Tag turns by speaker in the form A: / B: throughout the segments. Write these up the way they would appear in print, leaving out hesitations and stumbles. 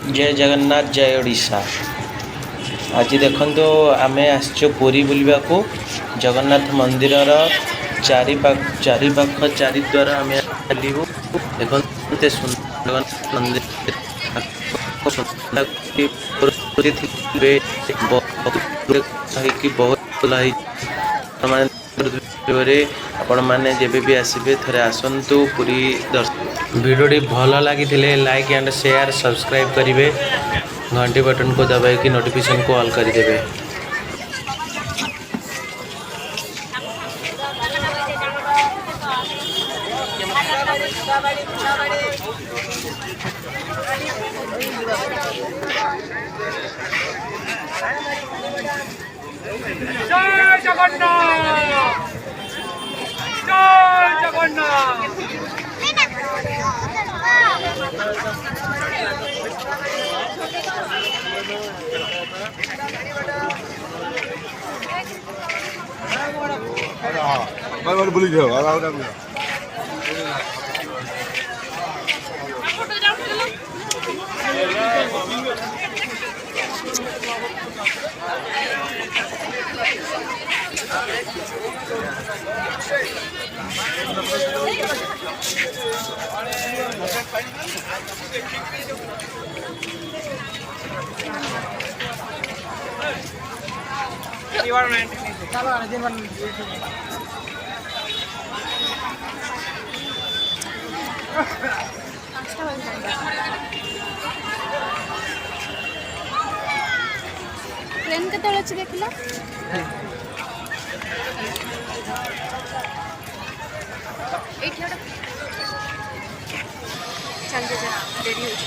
A: जय जगन्नाथ जय ओडिशा। आज देखो आम आसचु पुरी बुलवा को जगन्नाथ मंदिर चारिपाख चारिद्वार आम चलू देखो सुंदर मंदिर आपण मैंने जब भी आसबे थे आसतु पूरी दर्शन भिडियोटी भल लगी लाइक एंड शेयर सब्सक्राइब करेंगे घंटी बटन को दबाई नोटिफिकेशन को ऑल करदेवे।
B: जय जगन्नाथ जय जगन्नाथ।
C: बोली
D: ट्रेन केतବେଳେ ଅଛି ଦେଖିଲ? ଏଇଠି ଗୋଟେ ଚାଲ ଯା ଡେରି ହେଉଛି।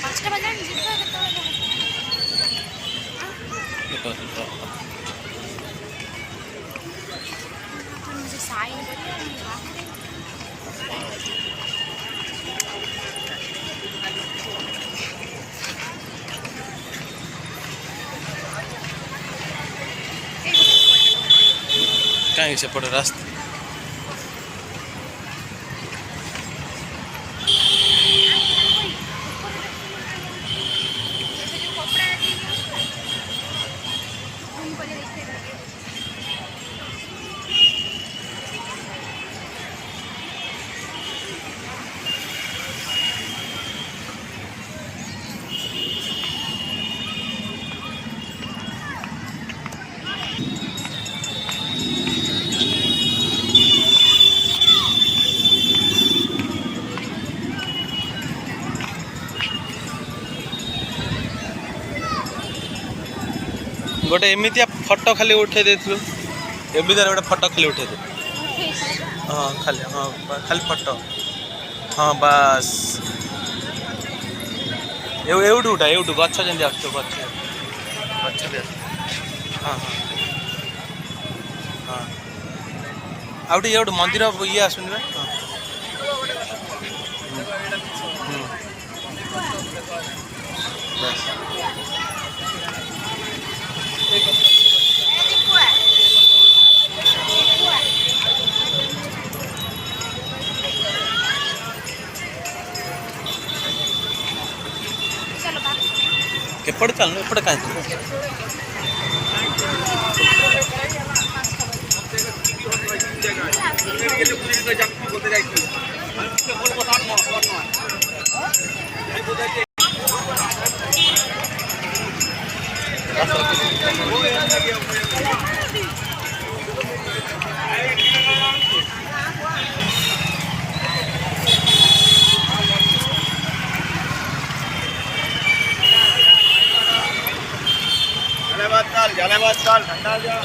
D: ପାଞ୍ଚଟା ବାଜିଲାଣି ଯିବା କେତେବେଳେ ସାଇନ୍
A: कहीं सेपटे रास्ता गोटे एमती फोटो खाली उठे देलु एमती गोटे फोटो खाली उठे दे। हाँ खाली हाँ खाली फोटो हाँ बस एवटू उठा एवटू गच जमी आस गच हाँ हाँ हाँ आउट एवटू मंदिर ये आसुनि हाँ बस एपटे चल एपटे कहीं
B: जाने बाद काल भंडार जा